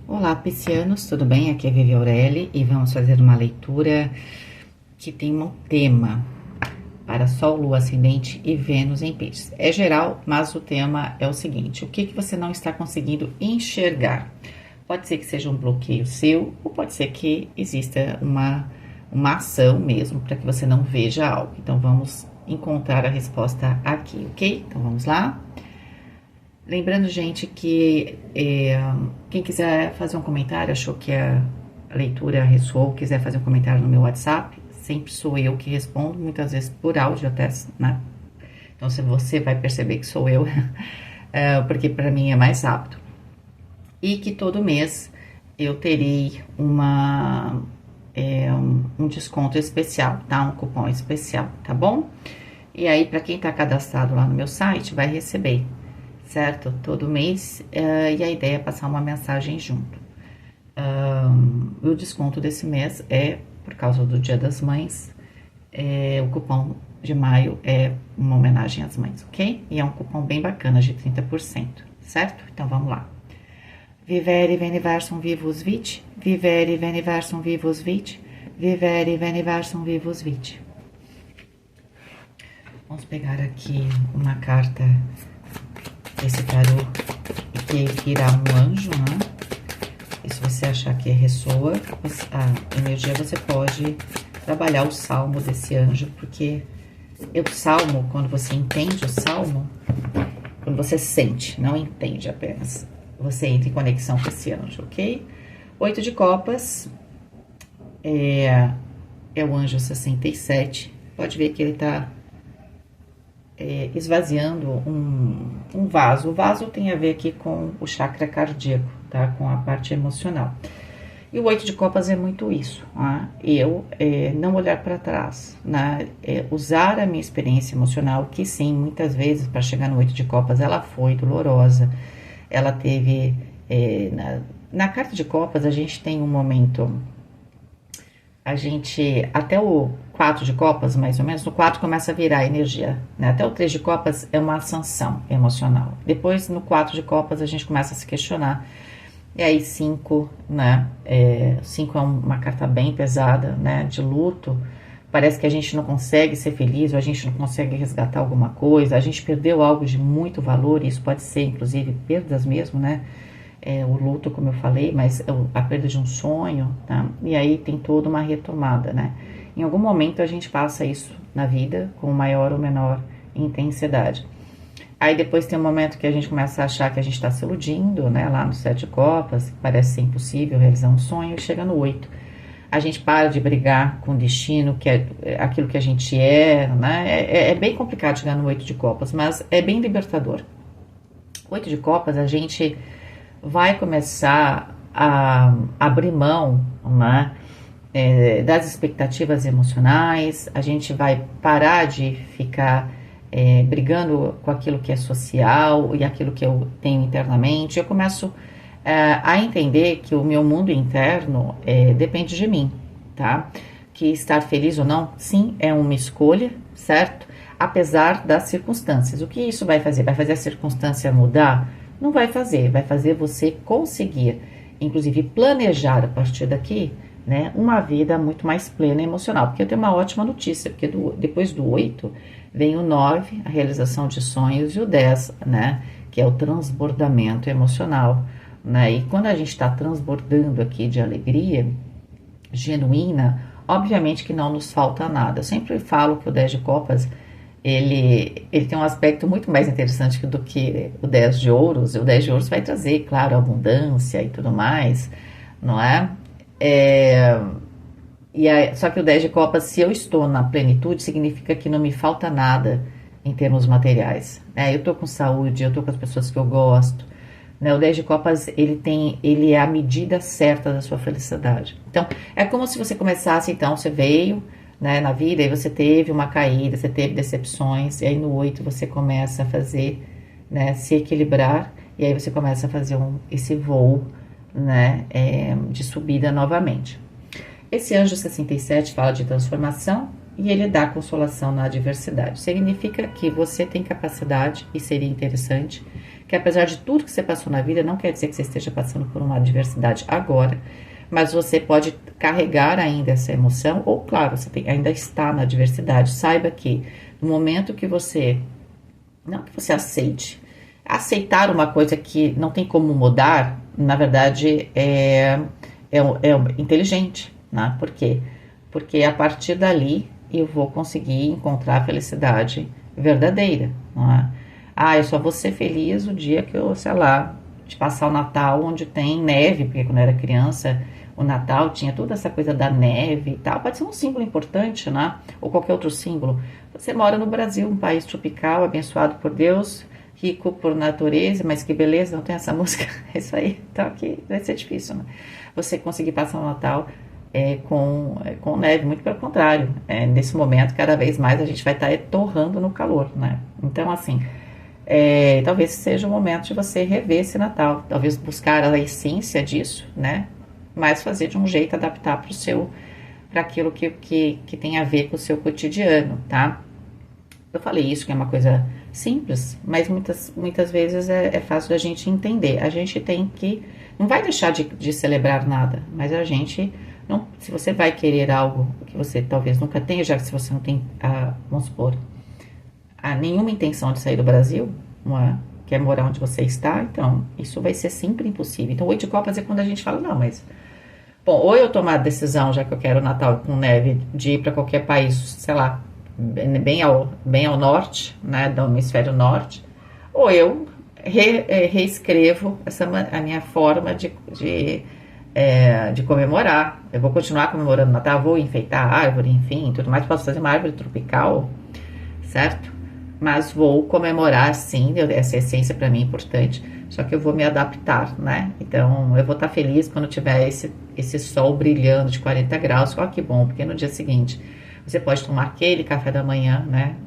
Olá, piscianos, tudo bem? Aqui é Vivi Aureli e vamos fazer uma leitura que tem um tema para Sol, Lua, Ascendente e Vênus em Peixes. É geral, mas o tema é o seguinte: o que você não está conseguindo enxergar? Pode ser que seja um bloqueio seu, ou pode ser que exista uma ação mesmo para que você não veja algo. Então vamos encontrar a resposta aqui, ok? Então vamos lá. Lembrando, gente, que quem quiser fazer um comentário, achou que a leitura ressoou, quiser fazer um comentário no meu WhatsApp, sempre sou eu que respondo, muitas vezes por áudio até, né? Então, se você vai perceber que sou eu, porque para mim é mais rápido. E que todo mês eu terei um desconto especial, tá? Um cupom especial, tá bom? E aí, para quem tá cadastrado lá no meu site, vai receber, certo? Todo mês, e a ideia é passar uma mensagem junto. O desconto desse mês é por causa do Dia das Mães, o cupom de maio é uma homenagem às mães, ok? E é um cupom bem bacana, de 30%, certo? Então vamos lá. Vivere veniversum vivus vit, vivere veniversum vivus vit, vivere veniversum vivus vit. Vamos pegar aqui uma carta desse tarô que virá um anjo, né? E se você achar que ressoa a energia, você pode trabalhar o salmo desse anjo, porque o salmo, quando você entende o salmo, quando você sente, não entende apenas, você entra em conexão com esse anjo, ok? 8 de copas é o anjo 67. Pode ver que ele tá esvaziando um vaso. O vaso tem a ver aqui com o chakra cardíaco, tá? Com a parte emocional. E o 8 de copas é muito isso, né? Não olhar para trás, né? Usar a minha experiência emocional, que sim, muitas vezes, para chegar no 8 de copas, ela foi dolorosa. Ela teve... na carta de copas, a gente tem um momento... até o 4 de copas, mais ou menos, no 4 começa a virar a energia, né? Até o 3 de copas é uma ascensão emocional. Depois, no 4 de copas, a gente começa a se questionar. E aí, 5, né? 5 é uma carta bem pesada, né? De luto. Parece que a gente não consegue ser feliz, ou a gente não consegue resgatar alguma coisa. A gente perdeu algo de muito valor, e isso pode ser, inclusive, perdas mesmo, né? O luto, como eu falei, mas a perda de um sonho, tá? E aí tem toda uma retomada, né? Em algum momento a gente passa isso na vida com maior ou menor intensidade. Aí depois tem um momento que a gente começa a achar que a gente está se iludindo, né? Lá no 7 de copas, parece ser impossível realizar um sonho, e chega no 8. A gente para de brigar com o destino, que é aquilo que a gente né? É bem complicado chegar no 8 de copas, mas é bem libertador. 8 de copas, a gente vai começar a abrir mão, né, das expectativas emocionais, a gente vai parar de ficar brigando com aquilo que é social e aquilo que eu tenho internamente. Eu começo a entender que o meu mundo interno depende de mim, tá? Que estar feliz ou não, sim, é uma escolha, certo? Apesar das circunstâncias. O que isso vai fazer? Vai fazer a circunstância mudar? Não vai fazer você conseguir, inclusive, planejar a partir daqui, né, uma vida muito mais plena e emocional. Porque eu tenho uma ótima notícia, porque depois do 8 vem o 9, a realização de sonhos, e o 10, né, que é o transbordamento emocional, né, e quando a gente está transbordando aqui de alegria genuína, obviamente que não nos falta nada. Eu sempre falo que o 10 de copas, ele tem um aspecto muito mais interessante do que o 10 de ouros. O 10 de ouros vai trazer, claro, abundância e tudo mais, não é? Só que o 10 de copas, se eu estou na plenitude, significa que não me falta nada em termos materiais. Eu estou com saúde, eu estou com as pessoas que eu gosto. Né? O 10 de copas, ele é a medida certa da sua felicidade. Então, é como se você começasse, então, você veio... né, na vida, e você teve uma caída, você teve decepções, e aí no 8 você começa a fazer, né, se equilibrar, e aí você começa a fazer esse voo, né, de subida novamente. Esse anjo 67 fala de transformação, e ele dá consolação na adversidade. Significa que você tem capacidade, e seria interessante, que apesar de tudo que você passou na vida, não quer dizer que você esteja passando por uma adversidade agora, mas você pode carregar ainda essa emoção, ou claro, você ainda está na adversidade. Saiba que no momento que você, não que você aceite, aceitar uma coisa que não tem como mudar, na verdade é inteligente, né? Por quê? Porque a partir dali eu vou conseguir encontrar a felicidade verdadeira, não é? Ah, eu só vou ser feliz o dia que eu, sei lá, de passar o Natal onde tem neve, porque quando eu era criança, o Natal tinha toda essa coisa da neve e tal. Pode ser um símbolo importante, né? Ou qualquer outro símbolo. Você mora no Brasil, um país tropical, abençoado por Deus, rico por natureza, mas que beleza, não tem essa música? É isso aí. Então aqui vai ser difícil, né? Você conseguir passar o Natal com neve, muito pelo contrário. Nesse momento, cada vez mais a gente vai estar torrando no calor, né? Então, assim, talvez seja o momento de você rever esse Natal, talvez buscar a essência disso, né? Mas fazer de um jeito, adaptar para aquilo que tem a ver com o seu cotidiano, tá? Eu falei isso, que é uma coisa simples, mas muitas vezes é fácil da gente entender. A gente tem que, não vai deixar de celebrar nada, mas a gente, não, se você vai querer algo que você talvez nunca tenha, já que se você não tem, vamos supor, nenhuma intenção de sair do Brasil, não é? Quer morar onde você está, então isso vai ser sempre impossível. Então, 8 de copas é quando a gente fala, não, mas... Bom, ou eu tomar a decisão, já que eu quero Natal com neve, de ir para qualquer país, sei lá, bem ao norte, né, do hemisfério norte, ou eu reescrevo a minha forma de comemorar. Eu vou continuar comemorando Natal, vou enfeitar a árvore, enfim, tudo mais. Posso fazer uma árvore tropical, certo? Mas vou comemorar, sim, essa essência para mim é importante, só que eu vou me adaptar, né? Então, eu vou estar feliz quando tiver esse sol brilhando de 40 graus, ó, que bom, porque no dia seguinte você pode tomar aquele café da manhã, né,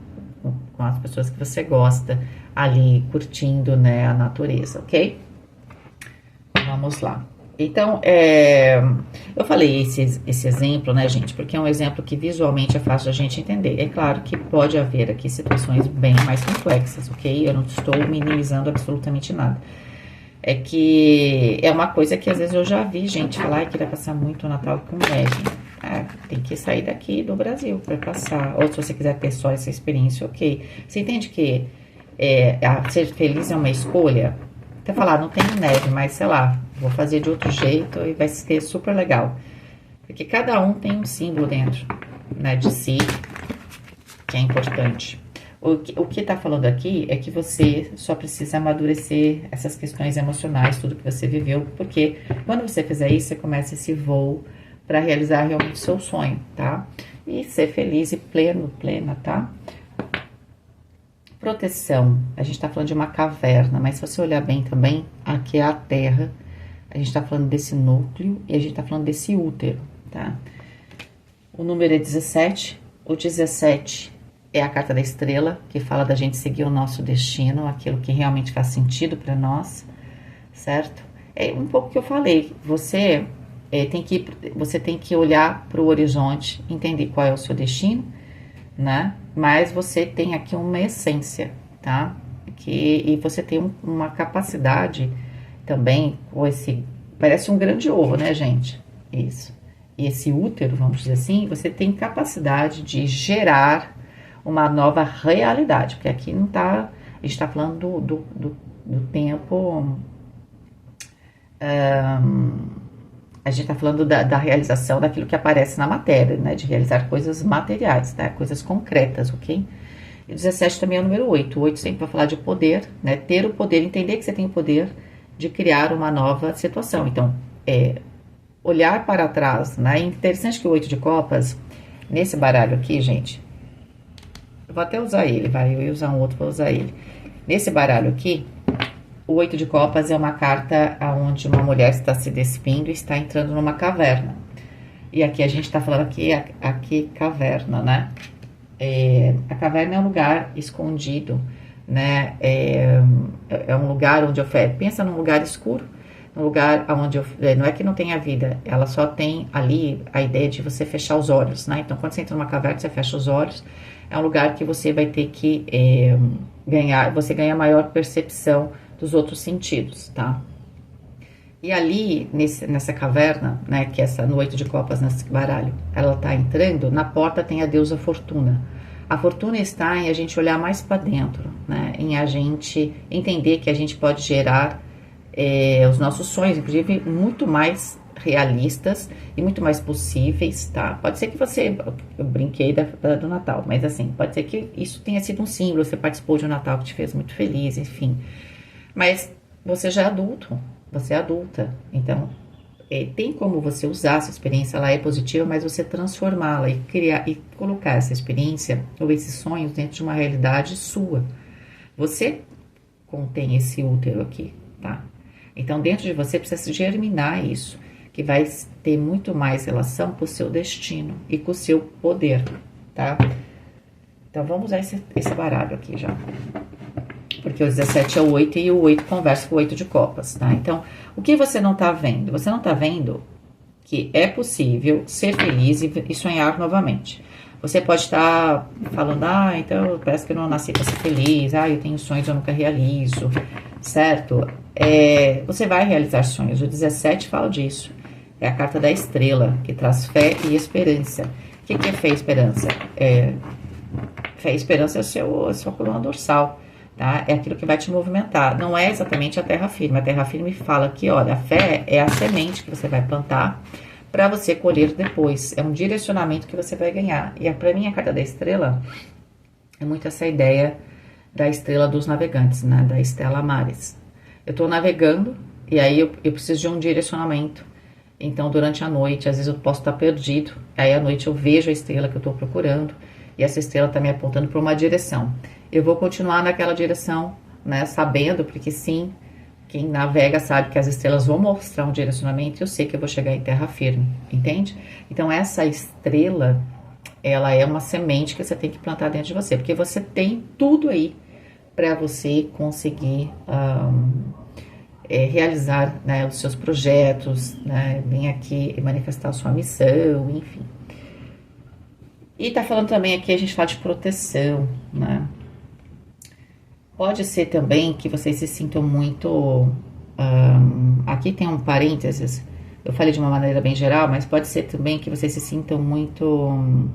com as pessoas que você gosta, ali, curtindo, né, a natureza, ok? Vamos lá. Então, eu falei esse exemplo, né, gente, porque é um exemplo que visualmente é fácil a gente entender. É claro que pode haver aqui situações bem mais complexas, ok? Eu não estou minimizando absolutamente nada. É que é uma coisa que às vezes eu já vi gente falar que vai passar muito o Natal com neve. Tem que sair daqui do Brasil para passar. Ou se você quiser ter só essa experiência, ok. Você entende que ser feliz é uma escolha? Até falar, não tem neve, mas sei lá, vou fazer de outro jeito e vai ser super legal. Porque cada um tem um símbolo dentro, né, de si, que é importante. O que tá falando aqui é que você só precisa amadurecer essas questões emocionais, tudo que você viveu, porque quando você fizer isso, você começa esse voo para realizar realmente o seu sonho, tá? E ser feliz e plena, tá? Proteção, a gente tá falando de uma caverna, mas se você olhar bem também, aqui é a Terra, a gente tá falando desse núcleo e a gente tá falando desse útero, tá? O número é 17, o 17 é a carta da estrela, que fala da gente seguir o nosso destino, aquilo que realmente faz sentido para nós, certo? É um pouco que eu falei, você tem que olhar para o horizonte, entender qual é o seu destino, né? Mas você tem aqui uma essência, tá? E você tem uma capacidade também, parece um grande ovo, né, gente? Isso. E esse útero, vamos dizer assim, você tem capacidade de gerar uma nova realidade, porque aqui não tá, a gente tá falando do tempo, a gente tá falando da realização daquilo que aparece na matéria, né, de realizar coisas materiais, tá, coisas concretas, ok? E o 17 também é o número 8, o 8 sempre vai falar de poder, né, ter o poder, entender que você tem o poder de criar uma nova situação, então, olhar para trás, né, é interessante que o 8 de copas, nesse baralho aqui, gente, eu vou até usar ele, eu ia usar um outro, vou usar ele. Nesse baralho aqui, o 8 de copas é uma carta onde uma mulher está se despindo e está entrando numa caverna. E aqui a gente está falando aqui caverna, né? A caverna é um lugar escondido, né? É um lugar onde pensa num lugar escuro, um lugar onde não é que não tenha vida, ela só tem ali a ideia de você fechar os olhos, né? Então, quando você entra numa caverna, você fecha os olhos, é um lugar que você vai ter que você ganha maior percepção dos outros sentidos, tá? E ali, nessa caverna, né, que é essa no 8 de copas, nesse baralho, ela tá entrando, na porta tem a deusa Fortuna. A fortuna está em a gente olhar mais para dentro, né, em a gente entender que a gente pode gerar os nossos sonhos, inclusive, muito mais realistas e muito mais possíveis, tá? Pode ser que eu brinquei do Natal, mas assim, pode ser que isso tenha sido um símbolo, você participou de um Natal que te fez muito feliz, enfim. Mas você já é adulto, você é adulta, então tem como você usar essa experiência, ela é positiva, mas você transformá-la e criar e colocar essa experiência ou esses sonhos dentro de uma realidade sua. Você contém esse útero aqui, tá? Então dentro de você precisa germinar isso, que vai ter muito mais relação com o seu destino e com o seu poder, tá? Então vamos usar esse baralho aqui já. Porque o 17 é o 8 e o 8 conversa com o 8 de copas, tá? Então, o que você não tá vendo? Você não tá vendo que é possível ser feliz e sonhar novamente. Você pode estar falando, então parece que eu não nasci para ser feliz, eu tenho sonhos, eu nunca realizo, certo? Você vai realizar sonhos, o 17 fala disso. É a carta da estrela, que traz fé e esperança. O que é fé e esperança? Fé e esperança é a sua coluna dorsal. Tá? É aquilo que vai te movimentar. Não é exatamente a terra firme. A terra firme fala que, olha, a fé é a semente que você vai plantar para você colher depois. É um direcionamento que você vai ganhar. E para mim, a carta da estrela é muito essa ideia da estrela dos navegantes, né? Da Stella Maris. Eu estou navegando e aí eu preciso de um direcionamento. Então, durante a noite, às vezes eu posso estar perdido. Aí, à noite, eu vejo a estrela que eu estou procurando. E essa estrela está me apontando para uma direção. Eu vou continuar naquela direção, né? Sabendo, porque sim, quem navega sabe que as estrelas vão mostrar um direcionamento e eu sei que eu vou chegar em terra firme, entende? Então, essa estrela, ela é uma semente que você tem que plantar dentro de você, porque você tem tudo aí para você conseguir realizar, né, os seus projetos, né? Vir aqui e manifestar a sua missão, enfim. E tá falando também aqui, a gente fala de proteção, né? Pode ser também que vocês se sintam muito... aqui tem um parênteses, eu falei de uma maneira bem geral, mas pode ser também que vocês se sintam muito...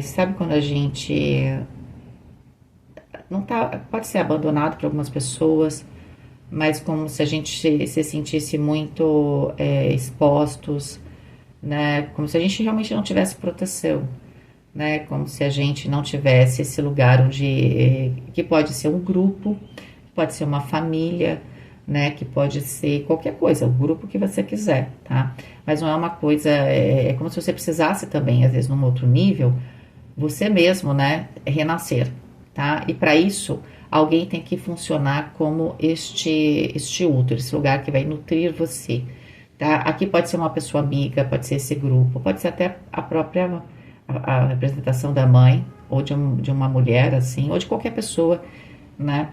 sabe quando a gente... não tá, pode ser abandonado por algumas pessoas, mas como se a gente se sentisse muito expostos, né? Como se a gente realmente não tivesse proteção, né? Como se a gente não tivesse esse lugar onde que pode ser um grupo, pode ser uma família, né? Que pode ser qualquer coisa, o grupo que você quiser, tá? Mas não é uma coisa, é como se você precisasse também, às vezes, num outro nível, você mesmo, né? Renascer, tá? E para isso, alguém tem que funcionar como este útero, esse lugar que vai nutrir você. Tá? Aqui pode ser uma pessoa amiga, pode ser esse grupo, pode ser até a própria a representação da mãe, ou de uma mulher, assim, ou de qualquer pessoa, né,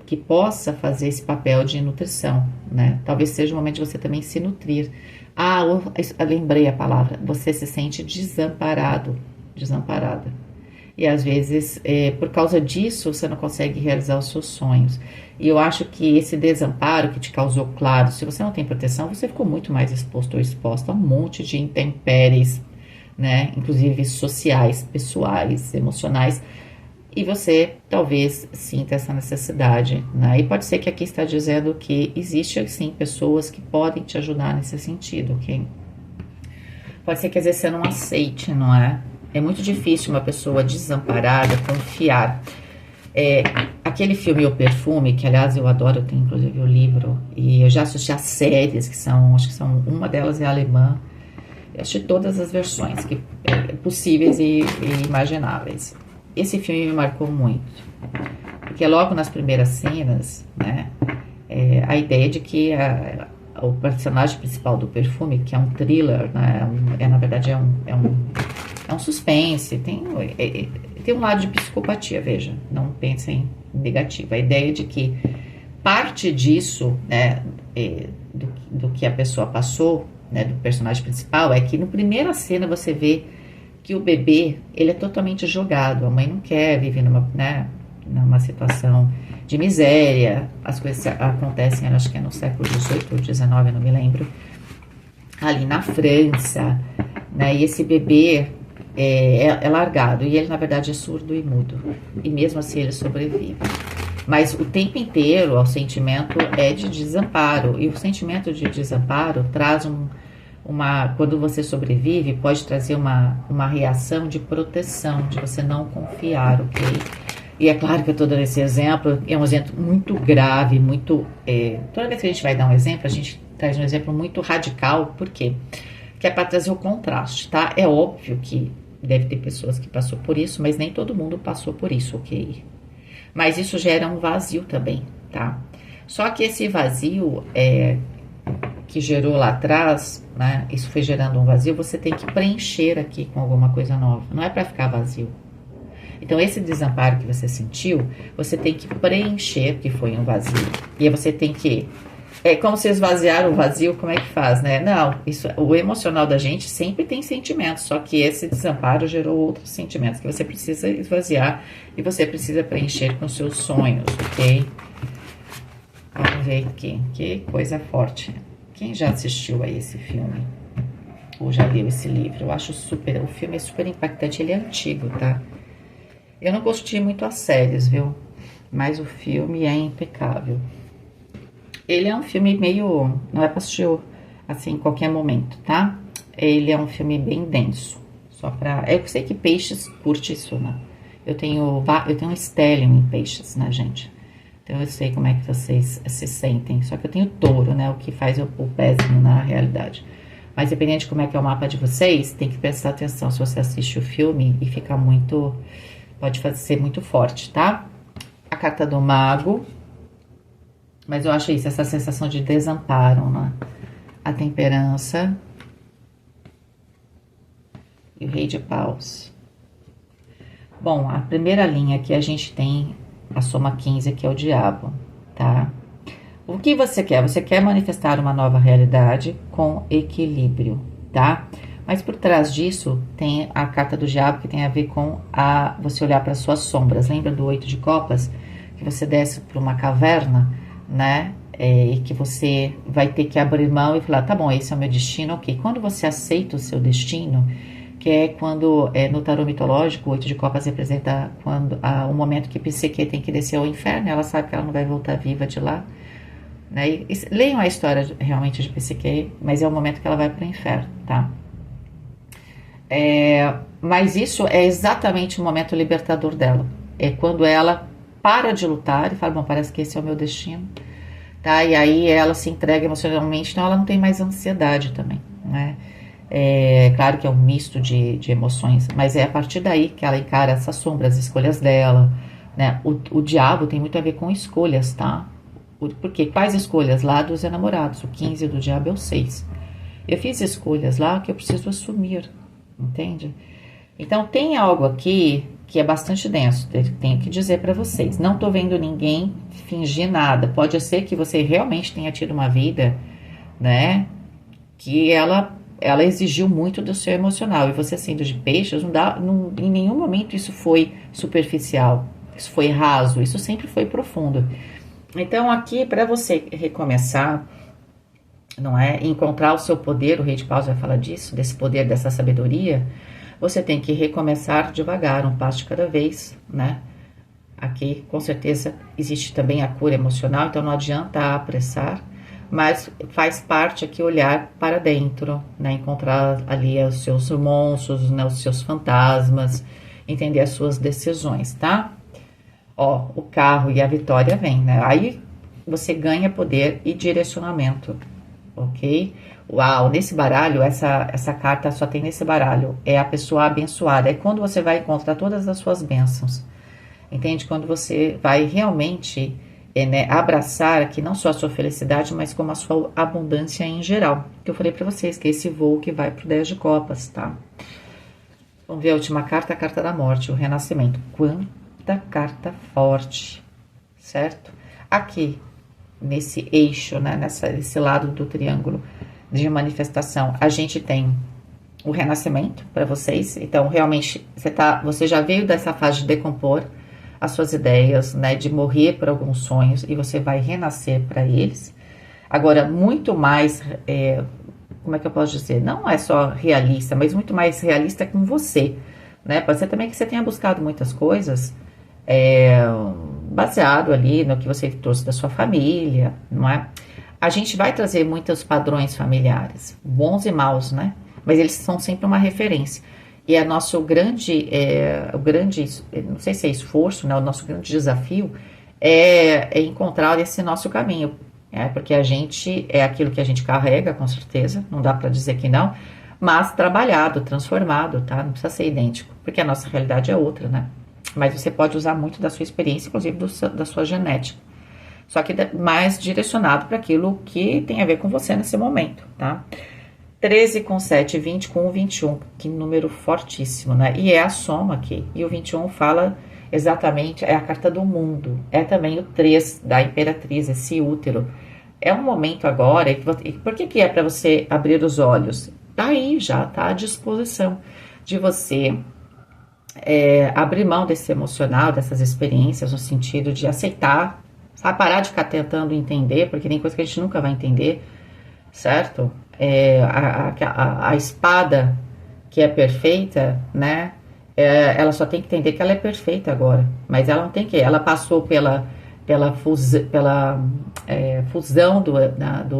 que possa fazer esse papel de nutrição, né? Talvez seja o momento de você também se nutrir. Eu lembrei a palavra, você se sente desamparado, desamparada. E às vezes, por causa disso, você não consegue realizar os seus sonhos. E eu acho que esse desamparo que te causou, claro, se você não tem proteção, você ficou muito mais exposto ou exposta a um monte de intempéries, né? Inclusive sociais, pessoais, emocionais. E você talvez sinta essa necessidade, né? E pode ser que aqui está dizendo que existe, sim, pessoas que podem te ajudar nesse sentido, ok? Pode ser que às vezes você não aceite, não é? É muito difícil uma pessoa desamparada confiar. Aquele filme O Perfume, que aliás eu adoro, eu tenho inclusive o livro, e eu já assisti a séries, acho que são, uma delas é alemã, eu assisti todas as versões possíveis e imagináveis. Esse filme me marcou muito, porque logo nas primeiras cenas, né, a ideia de que o personagem principal do Perfume, que é um thriller, né, na verdade é um suspense, tem um lado de psicopatia, veja, não pensem negativo. A ideia de que parte disso, né, do que a pessoa passou, né, do personagem principal, é que na primeira cena você vê que o bebê, ele é totalmente jogado, a mãe não quer viver numa, né, numa situação de miséria. As coisas acontecem, acho que é no século XVIII ou XIX, não me lembro, ali na França, né? E esse bebê é largado, e ele na verdade é surdo e mudo, e mesmo assim ele sobrevive. Mas o tempo inteiro o sentimento é de desamparo, e o sentimento de desamparo traz quando você sobrevive, pode trazer uma reação de proteção, de você não confiar, ok? E é claro que eu estou dando esse exemplo, é um exemplo muito grave, toda vez que a gente vai dar um exemplo, a gente traz um exemplo muito radical, por quê? Que é para trazer o contraste, tá? É óbvio que deve ter pessoas que passou por isso, mas nem todo mundo passou por isso, ok? Mas isso gera um vazio também, tá? Só que esse vazio que gerou lá atrás, né? Isso foi gerando um vazio, você tem que preencher aqui com alguma coisa nova. Não é para ficar vazio. Então, esse desamparo que você sentiu, você tem que preencher, que foi um vazio. E aí você tem que... É como se esvaziar o vazio, como é que faz, né? Não, o emocional da gente sempre tem sentimentos, só que esse desamparo gerou outros sentimentos que você precisa esvaziar e você precisa preencher com seus sonhos, ok? Vamos ver aqui, que coisa forte. Quem já assistiu a esse filme? Ou já leu esse livro? Eu acho o filme é super impactante, ele é antigo, tá? Eu não gostei muito as séries, viu? Mas o filme é impecável. Ele é um filme meio... Não é pra assistir assim em qualquer momento, tá? Ele é um filme bem denso. Só pra... Eu sei que Peixes curte isso, né? Eu tenho um stellium em Peixes, né, gente? Então eu sei como é que vocês se sentem. Só que eu tenho Touro, né? O que faz o péssimo na realidade. Mas dependendo de como é que é o mapa de vocês, tem que prestar atenção se você assiste o filme e fica muito... Pode ser muito forte, tá? A carta do Mago... Mas eu acho isso, essa sensação de desamparo, né? A temperança. E o Rei de Paus. Bom, a primeira linha aqui a gente tem a soma 15, que é o diabo, tá? O que você quer? Você quer manifestar uma nova realidade com equilíbrio, tá? Mas por trás disso tem a carta do diabo, que tem a ver com você olhar para suas sombras. Lembra do 8 de copas? Que você desce para uma caverna, né? E que você vai ter que abrir mão e falar, tá bom, esse é o meu destino, ok. Quando você aceita o seu destino, que é quando no tarô mitológico, o 8 de copas representa o momento que Psique tem que descer ao inferno, ela sabe que ela não vai voltar viva de lá, né? Leiam a história realmente de Psique, mas é o momento que ela vai para o inferno, tá? Mas isso é exatamente o momento libertador dela. É quando ela para de lutar e fala, bom, parece que esse é o meu destino, tá? E aí ela se entrega emocionalmente, então ela não tem mais ansiedade também, né? Claro que é um misto de emoções, mas é a partir daí que ela encara essas sombras, as escolhas dela, né? O diabo tem muito a ver com escolhas, tá? Porque quais escolhas? Lá dos enamorados, o 15 do diabo é o 6. Eu fiz escolhas lá que eu preciso assumir, entende? Então tem algo aqui que é bastante denso, tenho que dizer para vocês. Não tô vendo ninguém fingir nada. Pode ser que você realmente tenha tido uma vida, né, que ela exigiu muito do seu emocional. E você sendo de peixes, em nenhum momento isso foi superficial, isso foi raso, isso sempre foi profundo. Então aqui, para você recomeçar, não é, encontrar o seu poder, o Rei de Paus vai falar disso, desse poder, dessa sabedoria, você tem que recomeçar devagar, um passo de cada vez, né? Aqui, com certeza, existe também a cura emocional, então não adianta apressar, mas faz parte aqui olhar para dentro, né? Encontrar ali os seus monstros, né? Os seus fantasmas, entender as suas decisões, tá? Ó, o carro e a vitória vem, né? Aí você ganha poder e direcionamento, ok? Uau, nesse baralho, essa carta só tem nesse baralho, é a pessoa abençoada, é quando você vai encontrar todas as suas bênçãos, entende? Quando você vai realmente né, abraçar aqui não só a sua felicidade, mas como a sua abundância em geral, que eu falei pra vocês, que é esse voo que vai pro 10 de copas, tá? Vamos ver a última carta, a carta da morte, o renascimento. Quanta carta forte, certo? Aqui, nesse eixo, né, nesse lado do triângulo de manifestação, a gente tem o renascimento para vocês. Então, realmente, você já veio dessa fase de decompor, as suas ideias, né, de morrer por alguns sonhos e você vai renascer para eles. Agora, muito mais, como é que eu posso dizer? Não é só realista, mas muito mais realista com você, né? Pode ser também que você tenha buscado muitas coisas é, baseado ali no que você trouxe da sua família, não é? A gente vai trazer muitos padrões familiares, bons e maus, né? Mas eles são sempre uma referência. E é nosso grande, não sei se é esforço, né? O nosso grande desafio é encontrar esse nosso caminho. Porque a gente é aquilo que a gente carrega, com certeza, não dá para dizer que não, mas trabalhado, transformado, tá? Não precisa ser idêntico, porque a nossa realidade é outra, né? Mas você pode usar muito da sua experiência, inclusive da sua genética. Só que mais direcionado para aquilo que tem a ver com você nesse momento, tá? 13 com 7, 20 com 21, que número fortíssimo, né? E é a soma aqui. E o 21 fala exatamente, é a carta do mundo. É também o 3 da Imperatriz, esse útero. É um momento agora, por que é para você abrir os olhos? Tá aí já, tá à disposição de você abrir mão desse emocional, dessas experiências, no sentido de aceitar, sabe? Parar de ficar tentando entender, porque tem coisa que a gente nunca vai entender, certo? A espada que é perfeita, né? Ela só tem que entender que ela é perfeita agora, mas ela não tem que. Ela passou pela fusão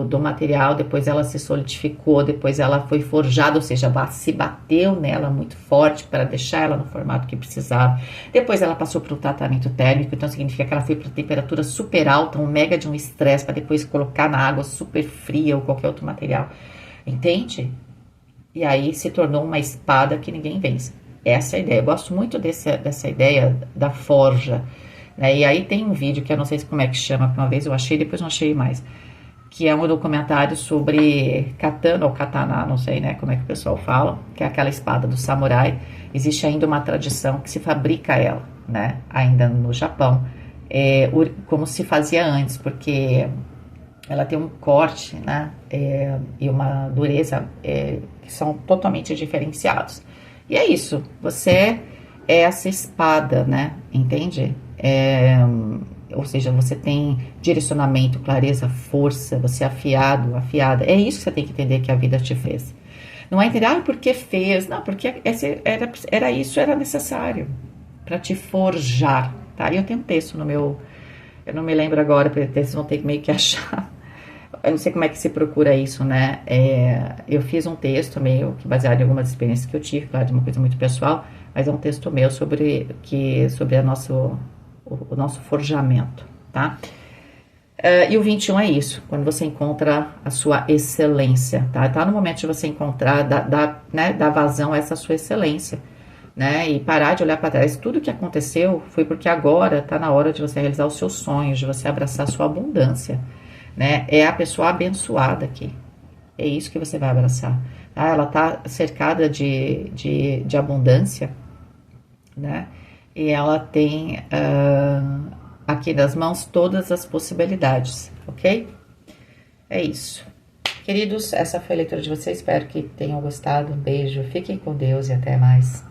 do material, depois ela se solidificou, depois ela foi forjada, ou seja, se bateu nela muito forte para deixar ela no formato que precisava. Depois ela passou por um tratamento térmico, então significa que ela foi para temperatura super alta, um mega de um estresse, para depois colocar na água super fria ou qualquer outro material. Entende? E aí se tornou uma espada que ninguém vence. Essa é a ideia. Eu gosto muito dessa ideia da forja. Né? E aí tem um vídeo que eu não sei como é que chama, que uma vez eu achei, depois não achei mais, que é um documentário sobre katana ou katana, não sei, né, como é que o pessoal fala, que é aquela espada do samurai. Existe ainda uma tradição que se fabrica ela, né, ainda no Japão, como se fazia antes, porque ela tem um corte, né, e uma dureza que são totalmente diferenciados. E é isso, você é essa espada, né, entende? Ou seja, você tem direcionamento, clareza, força, você é afiado, afiada. É isso que você tem que entender que a vida te fez. Não é entender, por que fez? Não, porque era isso, era necessário para te forjar, tá? E eu tenho um texto no meu, eu não me lembro agora, porque vocês vão ter que meio que achar. Eu não sei como é que se procura isso, né? Eu fiz um texto meio que baseado em algumas experiências que eu tive, claro, de uma coisa muito pessoal, mas é um texto meu sobre o nosso forjamento, tá? E o 21 é isso, quando você encontra a sua excelência, tá? Tá no momento de você encontrar, dar vazão a essa sua excelência, né? E parar de olhar para trás. Tudo que aconteceu foi porque agora tá na hora de você realizar os seus sonhos, de você abraçar a sua abundância, né? É a pessoa abençoada aqui. É isso que você vai abraçar. Tá? Ela tá cercada de abundância, né? E ela tem aqui nas mãos todas as possibilidades, ok? É isso. Queridos, essa foi a leitura de vocês. Espero que tenham gostado. Um beijo, fiquem com Deus e até mais.